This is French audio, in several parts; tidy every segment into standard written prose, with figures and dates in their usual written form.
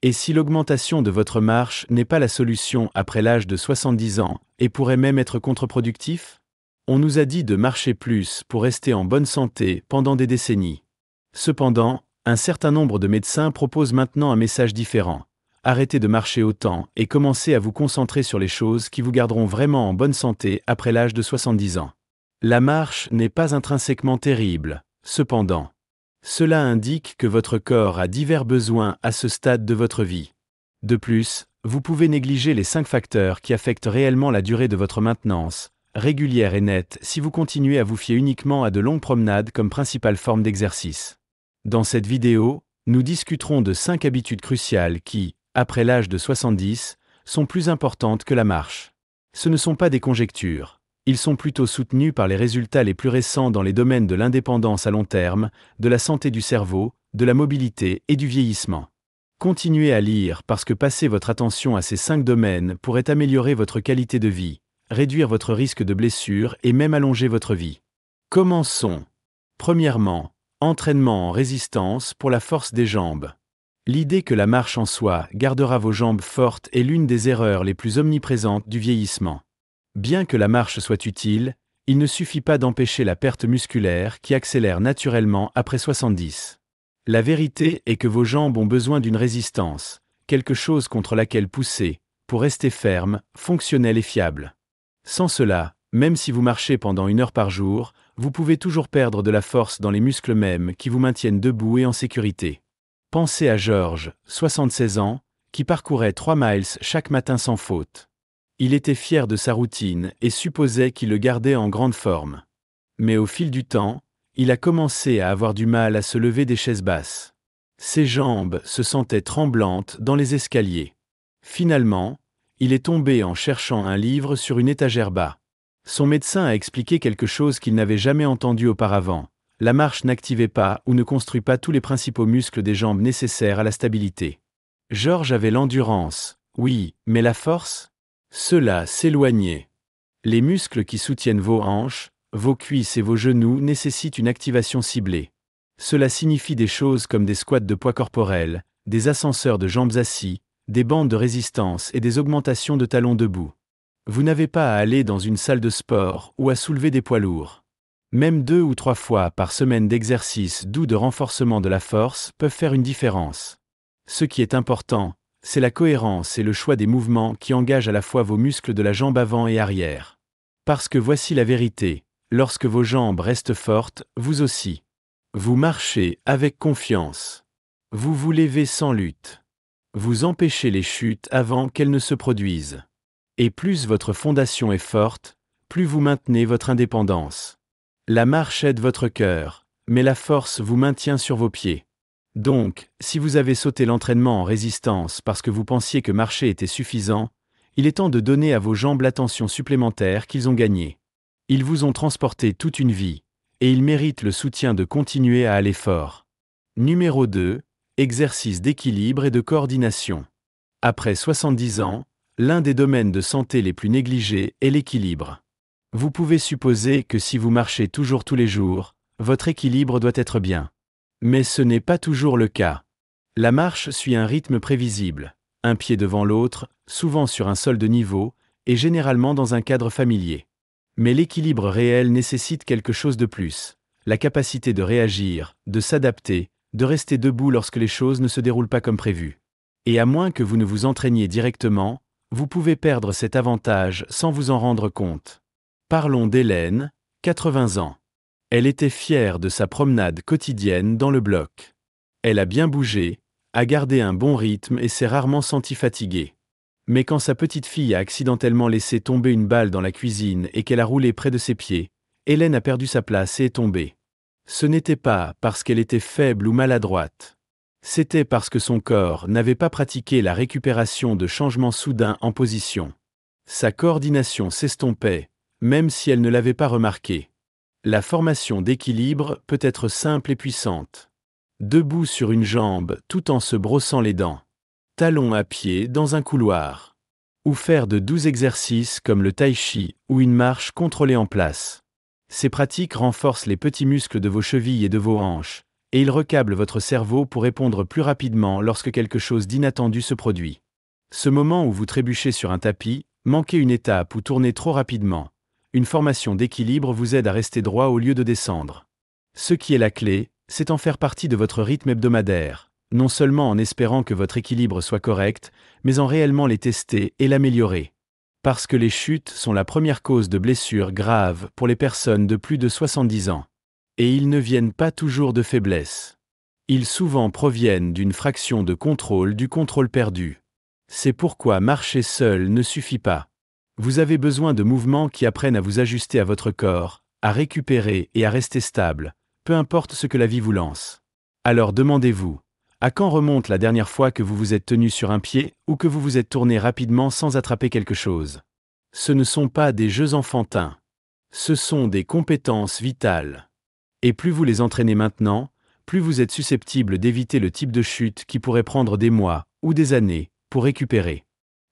Et si l'augmentation de votre marche n'est pas la solution après l'âge de 70 ans, et pourrait même être contre-productif? On nous a dit de marcher plus pour rester en bonne santé pendant des décennies. Cependant, un certain nombre de médecins proposent maintenant un message différent. Arrêtez de marcher autant et commencez à vous concentrer sur les choses qui vous garderont vraiment en bonne santé après l'âge de 70 ans. La marche n'est pas intrinsèquement terrible, cependant. Cela indique que votre corps a divers besoins à ce stade de votre vie. De plus, vous pouvez négliger les 5 facteurs qui affectent réellement la durée de votre maintenance, régulière et nette, si vous continuez à vous fier uniquement à de longues promenades comme principale forme d'exercice. Dans cette vidéo, nous discuterons de 5 habitudes cruciales qui, après l'âge de 70, sont plus importantes que la marche. Ce ne sont pas des conjectures. Ils sont plutôt soutenus par les résultats les plus récents dans les domaines de l'indépendance à long terme, de la santé du cerveau, de la mobilité et du vieillissement. Continuez à lire parce que passer votre attention à ces 5 domaines pourrait améliorer votre qualité de vie, réduire votre risque de blessure et même allonger votre vie. Commençons. Premièrement, entraînement en résistance pour la force des jambes. L'idée que la marche en soi gardera vos jambes fortes est l'une des erreurs les plus omniprésentes du vieillissement. Bien que la marche soit utile, il ne suffit pas d'empêcher la perte musculaire qui accélère naturellement après 70. La vérité est que vos jambes ont besoin d'une résistance, quelque chose contre laquelle pousser, pour rester fermes, fonctionnelles et fiables. Sans cela, même si vous marchez pendant 1 heure par jour, vous pouvez toujours perdre de la force dans les muscles mêmes qui vous maintiennent debout et en sécurité. Pensez à George, 76 ans, qui parcourait 3 miles chaque matin sans faute. Il était fier de sa routine et supposait qu'il le gardait en grande forme. Mais au fil du temps, il a commencé à avoir du mal à se lever des chaises basses. Ses jambes se sentaient tremblantes dans les escaliers. Finalement, il est tombé en cherchant un livre sur une étagère bas. Son médecin a expliqué quelque chose qu'il n'avait jamais entendu auparavant. La marche n'activait pas ou ne construit pas tous les principaux muscles des jambes nécessaires à la stabilité. George avait l'endurance, oui, mais la force? Cela s'éloignait. Les muscles qui soutiennent vos hanches, vos cuisses et vos genoux nécessitent une activation ciblée. Cela signifie des choses comme des squats de poids corporel, des ascenseurs de jambes assis, des bandes de résistance et des augmentations de talons debout. Vous n'avez pas à aller dans une salle de sport ou à soulever des poids lourds. Même 2 ou 3 fois par semaine d'exercice doux de renforcement de la force peuvent faire une différence. Ce qui est important, c'est la cohérence et le choix des mouvements qui engagent à la fois vos muscles de la jambe avant et arrière. Parce que voici la vérité, lorsque vos jambes restent fortes, vous aussi. Vous marchez avec confiance. Vous vous levez sans lutte. Vous empêchez les chutes avant qu'elles ne se produisent. Et plus votre fondation est forte, plus vous maintenez votre indépendance. La marche aide votre cœur, mais la force vous maintient sur vos pieds. Donc, si vous avez sauté l'entraînement en résistance parce que vous pensiez que marcher était suffisant, il est temps de donner à vos jambes l'attention supplémentaire qu'ils ont gagnée. Ils vous ont transporté toute une vie, et ils méritent le soutien de continuer à aller fort. Numéro 2, exercice d'équilibre et de coordination. Après 70 ans, l'un des domaines de santé les plus négligés est l'équilibre. Vous pouvez supposer que si vous marchez toujours tous les jours, votre équilibre doit être bien. Mais ce n'est pas toujours le cas. La marche suit un rythme prévisible, un pied devant l'autre, souvent sur un sol de niveau, et généralement dans un cadre familier. Mais l'équilibre réel nécessite quelque chose de plus, la capacité de réagir, de s'adapter, de rester debout lorsque les choses ne se déroulent pas comme prévu. Et à moins que vous ne vous entraîniez directement, vous pouvez perdre cet avantage sans vous en rendre compte. Parlons d'Hélène, 80 ans. Elle était fière de sa promenade quotidienne dans le bloc. Elle a bien bougé, a gardé un bon rythme et s'est rarement sentie fatiguée. Mais quand sa petite fille a accidentellement laissé tomber une balle dans la cuisine et qu'elle a roulé près de ses pieds, Hélène a perdu sa place et est tombée. Ce n'était pas parce qu'elle était faible ou maladroite. C'était parce que son corps n'avait pas pratiqué la récupération de changements soudains en position. Sa coordination s'estompait, même si elle ne l'avait pas remarqué. La formation d'équilibre peut être simple et puissante. Debout sur une jambe tout en se brossant les dents. Talons à pied dans un couloir. Ou faire de doux exercices comme le tai chi ou une marche contrôlée en place. Ces pratiques renforcent les petits muscles de vos chevilles et de vos hanches, et il recable votre cerveau pour répondre plus rapidement lorsque quelque chose d'inattendu se produit. Ce moment où vous trébuchez sur un tapis, manquez une étape ou tournez trop rapidement. Une formation d'équilibre vous aide à rester droit au lieu de descendre. Ce qui est la clé, c'est en faire partie de votre rythme hebdomadaire, non seulement en espérant que votre équilibre soit correct, mais en réellement les tester et l'améliorer. Parce que les chutes sont la première cause de blessures graves pour les personnes de plus de 70 ans. Et ils ne viennent pas toujours de faiblesse. Ils souvent proviennent d'une fraction de contrôle du contrôle perdu. C'est pourquoi marcher seul ne suffit pas. Vous avez besoin de mouvements qui apprennent à vous ajuster à votre corps, à récupérer et à rester stable, peu importe ce que la vie vous lance. Alors demandez-vous, à quand remonte la dernière fois que vous vous êtes tenu sur un pied ou que vous vous êtes tourné rapidement sans attraper quelque chose? Ce ne sont pas des jeux enfantins. Ce sont des compétences vitales. Et plus vous les entraînez maintenant, plus vous êtes susceptible d'éviter le type de chute qui pourrait prendre des mois ou des années pour récupérer.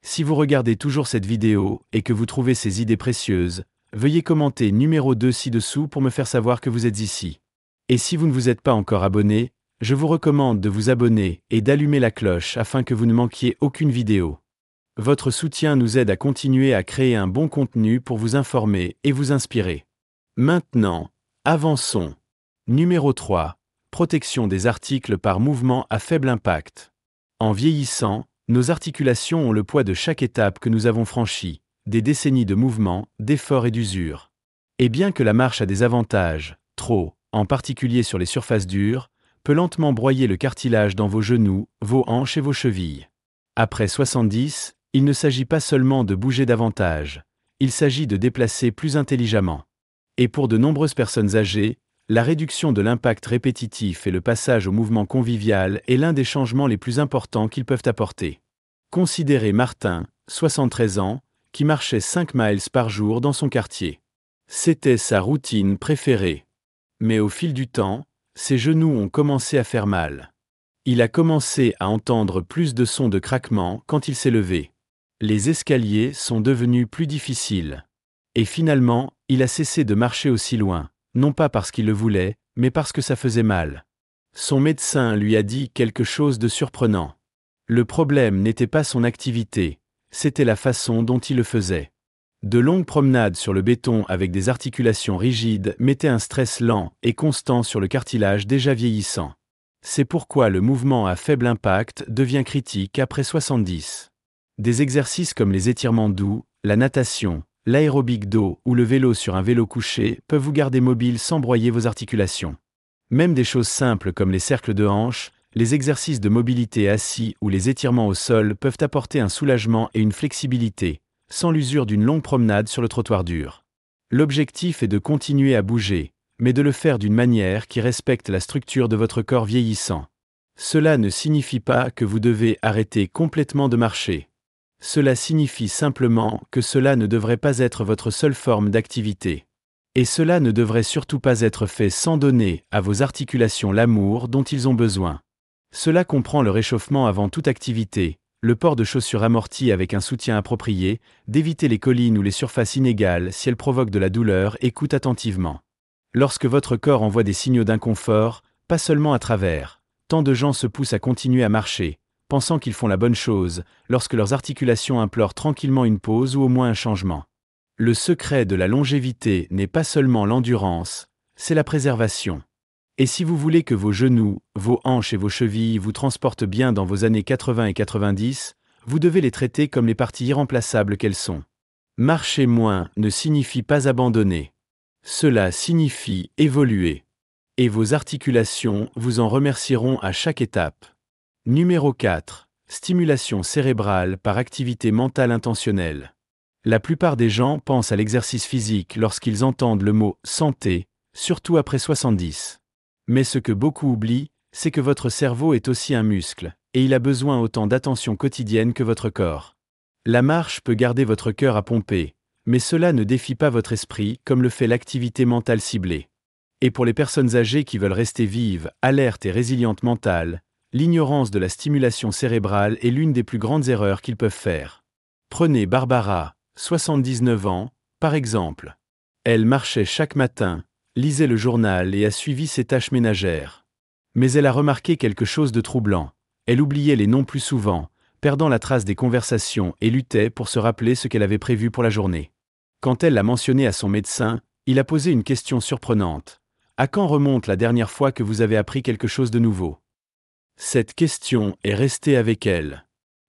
Si vous regardez toujours cette vidéo et que vous trouvez ces idées précieuses, veuillez commenter numéro 2 ci-dessous pour me faire savoir que vous êtes ici. Et si vous ne vous êtes pas encore abonné, je vous recommande de vous abonner et d'allumer la cloche afin que vous ne manquiez aucune vidéo. Votre soutien nous aide à continuer à créer un bon contenu pour vous informer et vous inspirer. Maintenant, avançons. Numéro 3. Protection des articles par mouvement à faible impact. En vieillissant, nos articulations ont le poids de chaque étape que nous avons franchie, des décennies de mouvement, d'efforts et d'usure. Et bien que la marche a des avantages, trop, en particulier sur les surfaces dures, peut lentement broyer le cartilage dans vos genoux, vos hanches et vos chevilles. Après 70, il ne s'agit pas seulement de bouger davantage, il s'agit de déplacer plus intelligemment. Et pour de nombreuses personnes âgées, la réduction de l'impact répétitif et le passage au mouvement convivial est l'un des changements les plus importants qu'ils peuvent apporter. Considérez Martin, 73 ans, qui marchait 5 miles par jour dans son quartier. C'était sa routine préférée. Mais au fil du temps, ses genoux ont commencé à faire mal. Il a commencé à entendre plus de sons de craquement quand il s'est levé. Les escaliers sont devenus plus difficiles. Et finalement, il a cessé de marcher aussi loin, non pas parce qu'il le voulait, mais parce que ça faisait mal. Son médecin lui a dit quelque chose de surprenant. Le problème n'était pas son activité, c'était la façon dont il le faisait. De longues promenades sur le béton avec des articulations rigides mettaient un stress lent et constant sur le cartilage déjà vieillissant. C'est pourquoi le mouvement à faible impact devient critique après 70. Des exercices comme les étirements doux, la natation, l'aérobic d'eau ou le vélo sur un vélo couché peuvent vous garder mobile sans broyer vos articulations. Même des choses simples comme les cercles de hanches, les exercices de mobilité assis ou les étirements au sol peuvent apporter un soulagement et une flexibilité, sans l'usure d'une longue promenade sur le trottoir dur. L'objectif est de continuer à bouger, mais de le faire d'une manière qui respecte la structure de votre corps vieillissant. Cela ne signifie pas que vous devez arrêter complètement de marcher. Cela signifie simplement que cela ne devrait pas être votre seule forme d'activité. Et cela ne devrait surtout pas être fait sans donner à vos articulations l'amour dont ils ont besoin. Cela comprend le réchauffement avant toute activité, le port de chaussures amorties avec un soutien approprié, d'éviter les collines ou les surfaces inégales si elles provoquent de la douleur et écoutez attentivement. Lorsque votre corps envoie des signaux d'inconfort, pas seulement à travers, tant de gens se poussent à continuer à marcher, pensant qu'ils font la bonne chose, lorsque leurs articulations implorent tranquillement une pause ou au moins un changement. Le secret de la longévité n'est pas seulement l'endurance, c'est la préservation. Et si vous voulez que vos genoux, vos hanches et vos chevilles vous transportent bien dans vos années 80 et 90, vous devez les traiter comme les parties irremplaçables qu'elles sont. Marcher moins ne signifie pas abandonner. Cela signifie évoluer. Et vos articulations vous en remercieront à chaque étape. Numéro 4. Stimulation cérébrale par activité mentale intentionnelle. La plupart des gens pensent à l'exercice physique lorsqu'ils entendent le mot « santé », surtout après 70. Mais ce que beaucoup oublient, c'est que votre cerveau est aussi un muscle, et il a besoin autant d'attention quotidienne que votre corps. La marche peut garder votre cœur à pomper, mais cela ne défie pas votre esprit comme le fait l'activité mentale ciblée. Et pour les personnes âgées qui veulent rester vives, alertes et résilientes mentales, l'ignorance de la stimulation cérébrale est l'une des plus grandes erreurs qu'ils peuvent faire. Prenez Barbara, 79 ans, par exemple. Elle marchait chaque matin, lisait le journal et a suivi ses tâches ménagères. Mais elle a remarqué quelque chose de troublant. Elle oubliait les noms plus souvent, perdant la trace des conversations et luttait pour se rappeler ce qu'elle avait prévu pour la journée. Quand elle l'a mentionné à son médecin, il a posé une question surprenante. À quand remonte la dernière fois que vous avez appris quelque chose de nouveau? Cette question est restée avec elle.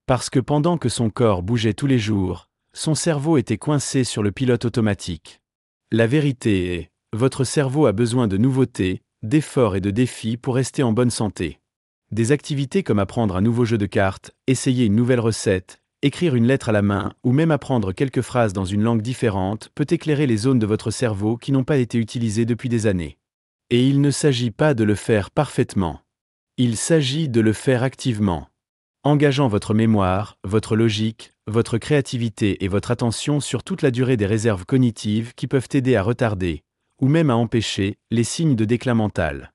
Parce que pendant que son corps bougeait tous les jours, son cerveau était coincé sur le pilote automatique. La vérité est, votre cerveau a besoin de nouveautés, d'efforts et de défis pour rester en bonne santé. Des activités comme apprendre un nouveau jeu de cartes, essayer une nouvelle recette, écrire une lettre à la main ou même apprendre quelques phrases dans une langue différente peut éclairer les zones de votre cerveau qui n'ont pas été utilisées depuis des années. Et il ne s'agit pas de le faire parfaitement. Il s'agit de le faire activement. Engageant votre mémoire, votre logique, votre créativité et votre attention sur toute la durée des réserves cognitives qui peuvent aider à retarder, ou même à empêcher, les signes de déclin mental.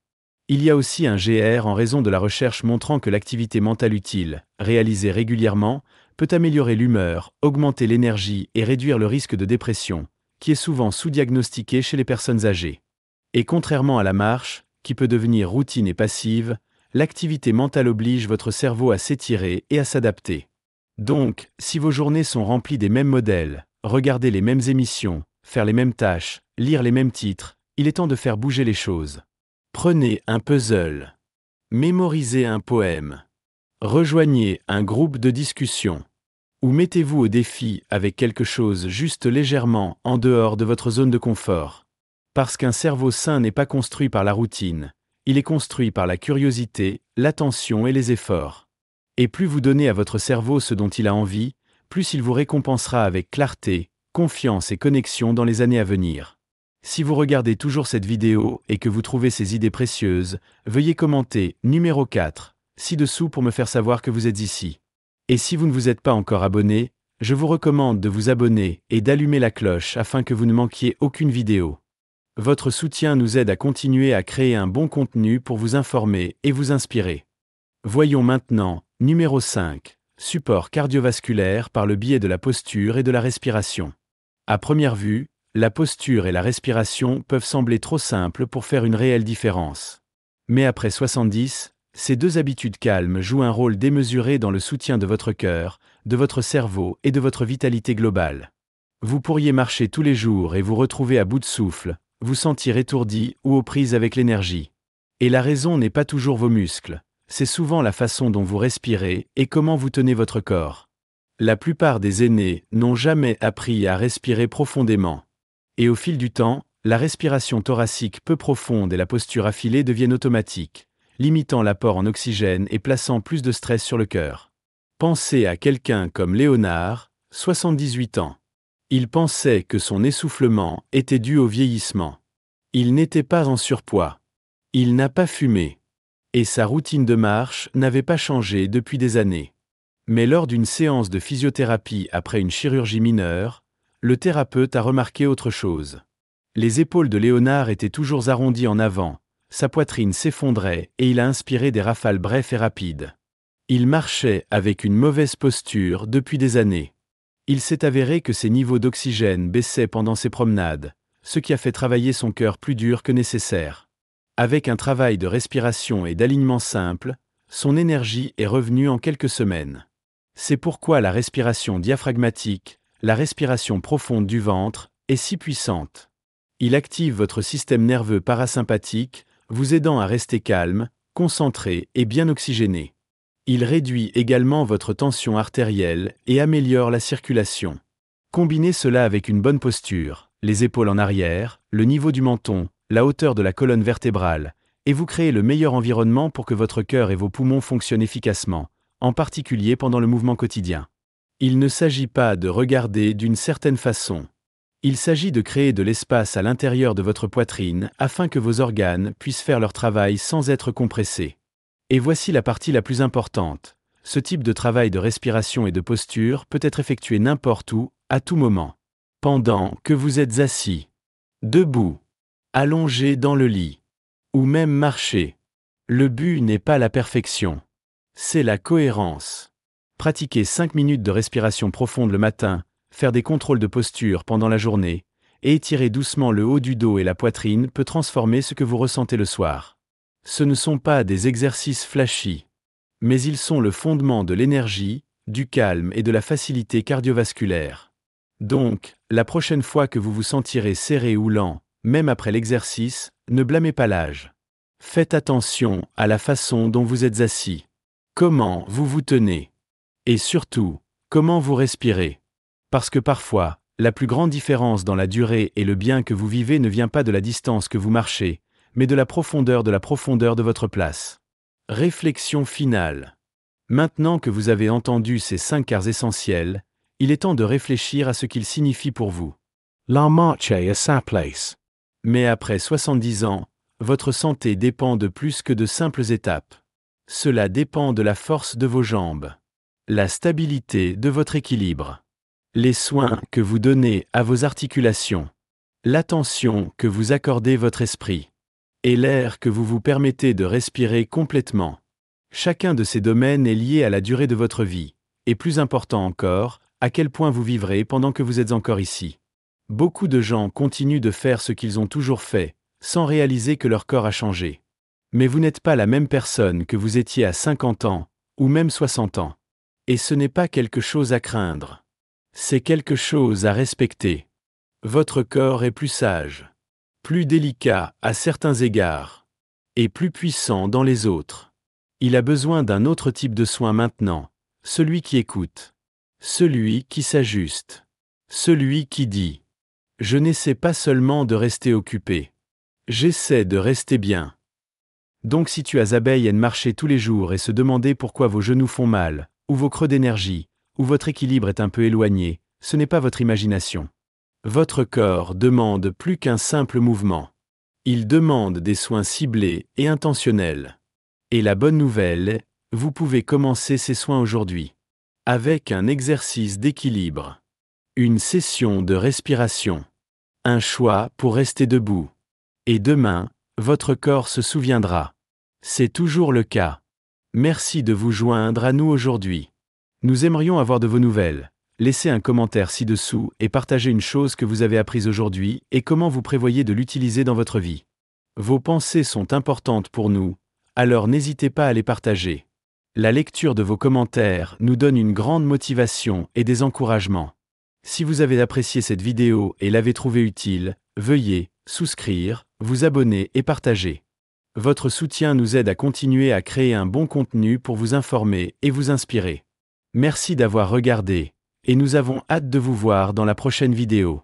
Il y a aussi un GR en raison de la recherche montrant que l'activité mentale utile, réalisée régulièrement, peut améliorer l'humeur, augmenter l'énergie et réduire le risque de dépression, qui est souvent sous-diagnostiqué chez les personnes âgées. Et contrairement à la marche, qui peut devenir routine et passive, l'activité mentale oblige votre cerveau à s'étirer et à s'adapter. Donc, si vos journées sont remplies des mêmes modèles, regarder les mêmes émissions, faire les mêmes tâches, lire les mêmes titres, il est temps de faire bouger les choses. Prenez un puzzle. Mémorisez un poème. Rejoignez un groupe de discussion. Ou mettez-vous au défi avec quelque chose juste légèrement en dehors de votre zone de confort. Parce qu'un cerveau sain n'est pas construit par la routine, il est construit par la curiosité, l'attention et les efforts. Et plus vous donnez à votre cerveau ce dont il a envie, plus il vous récompensera avec clarté, confiance et connexion dans les années à venir. Si vous regardez toujours cette vidéo et que vous trouvez ces idées précieuses, veuillez commenter numéro 4 ci-dessous pour me faire savoir que vous êtes ici. Et si vous ne vous êtes pas encore abonné, je vous recommande de vous abonner et d'allumer la cloche afin que vous ne manquiez aucune vidéo. Votre soutien nous aide à continuer à créer un bon contenu pour vous informer et vous inspirer. Voyons maintenant, numéro 5, support cardiovasculaire par le biais de la posture et de la respiration. À première vue, la posture et la respiration peuvent sembler trop simples pour faire une réelle différence. Mais après 70, ces deux habitudes calmes jouent un rôle démesuré dans le soutien de votre cœur, de votre cerveau et de votre vitalité globale. Vous pourriez marcher tous les jours et vous retrouver à bout de souffle, vous sentir étourdi ou aux prises avec l'énergie. Et la raison n'est pas toujours vos muscles, c'est souvent la façon dont vous respirez et comment vous tenez votre corps. La plupart des aînés n'ont jamais appris à respirer profondément. Et au fil du temps, la respiration thoracique peu profonde et la posture affilée deviennent automatiques, limitant l'apport en oxygène et plaçant plus de stress sur le cœur. Pensez à quelqu'un comme Léonard, 78 ans. Il pensait que son essoufflement était dû au vieillissement. Il n'était pas en surpoids. Il n'a pas fumé. Et sa routine de marche n'avait pas changé depuis des années. Mais lors d'une séance de physiothérapie après une chirurgie mineure, le thérapeute a remarqué autre chose. Les épaules de Léonard étaient toujours arrondies en avant, sa poitrine s'effondrait et il a inspiré des rafales brefs et rapides. Il marchait avec une mauvaise posture depuis des années. Il s'est avéré que ses niveaux d'oxygène baissaient pendant ses promenades, ce qui a fait travailler son cœur plus dur que nécessaire. Avec un travail de respiration et d'alignement simple, son énergie est revenue en quelques semaines. C'est pourquoi la respiration diaphragmatique, la respiration profonde du ventre, est si puissante. Il active votre système nerveux parasympathique, vous aidant à rester calme, concentré et bien oxygéné. Il réduit également votre tension artérielle et améliore la circulation. Combinez cela avec une bonne posture, les épaules en arrière, le niveau du menton, la hauteur de la colonne vertébrale, et vous créez le meilleur environnement pour que votre cœur et vos poumons fonctionnent efficacement, en particulier pendant le mouvement quotidien. Il ne s'agit pas de regarder d'une certaine façon. Il s'agit de créer de l'espace à l'intérieur de votre poitrine afin que vos organes puissent faire leur travail sans être compressés. Et voici la partie la plus importante. Ce type de travail de respiration et de posture peut être effectué n'importe où, à tout moment. Pendant que vous êtes assis, debout, allongé dans le lit, ou même marché. Le but n'est pas la perfection. C'est la cohérence. Pratiquer 5 minutes de respiration profonde le matin, faire des contrôles de posture pendant la journée, et étirer doucement le haut du dos et la poitrine peut transformer ce que vous ressentez le soir. Ce ne sont pas des exercices flashy, mais ils sont le fondement de l'énergie, du calme et de la facilité cardiovasculaire. Donc, la prochaine fois que vous vous sentirez serré ou lent, même après l'exercice, ne blâmez pas l'âge. Faites attention à la façon dont vous êtes assis. Comment vous vous tenez. Et surtout, comment vous respirez. Parce que parfois, la plus grande différence dans la durée et le bien que vous vivez ne vient pas de la distance que vous marchez, mais de la profondeur de votre place. Réflexion finale. Maintenant que vous avez entendu ces 5 quarts essentiels, il est temps de réfléchir à ce qu'ils signifient pour vous. La marche est à sa place. Mais après 70 ans, votre santé dépend de plus que de simples étapes. Cela dépend de la force de vos jambes, la stabilité de votre équilibre, les soins que vous donnez à vos articulations, l'attention que vous accordez votre esprit, et l'air que vous vous permettez de respirer complètement. Chacun de ces domaines est lié à la durée de votre vie, et plus important encore, à quel point vous vivrez pendant que vous êtes encore ici. Beaucoup de gens continuent de faire ce qu'ils ont toujours fait, sans réaliser que leur corps a changé. Mais vous n'êtes pas la même personne que vous étiez à 50 ans, ou même 60 ans. Et ce n'est pas quelque chose à craindre. C'est quelque chose à respecter. Votre corps est plus sage, plus délicat à certains égards, et plus puissant dans les autres. Il a besoin d'un autre type de soin maintenant, celui qui écoute, celui qui s'ajuste, celui qui dit « Je n'essaie pas seulement de rester occupé, j'essaie de rester bien ». Donc si tu as abeille à marcher tous les jours et se demander pourquoi vos genoux font mal, ou vos creux d'énergie, ou votre équilibre est un peu éloigné, ce n'est pas votre imagination. Votre corps demande plus qu'un simple mouvement. Il demande des soins ciblés et intentionnels. Et la bonne nouvelle, vous pouvez commencer ces soins aujourd'hui. Avec un exercice d'équilibre. Une session de respiration. Un choix pour rester debout. Et demain, votre corps se souviendra. C'est toujours le cas. Merci de vous joindre à nous aujourd'hui. Nous aimerions avoir de vos nouvelles. Laissez un commentaire ci-dessous et partagez une chose que vous avez apprise aujourd'hui et comment vous prévoyez de l'utiliser dans votre vie. Vos pensées sont importantes pour nous, alors n'hésitez pas à les partager. La lecture de vos commentaires nous donne une grande motivation et des encouragements. Si vous avez apprécié cette vidéo et l'avez trouvée utile, veuillez souscrire, vous abonner et partager. Votre soutien nous aide à continuer à créer un bon contenu pour vous informer et vous inspirer. Merci d'avoir regardé, et nous avons hâte de vous voir dans la prochaine vidéo.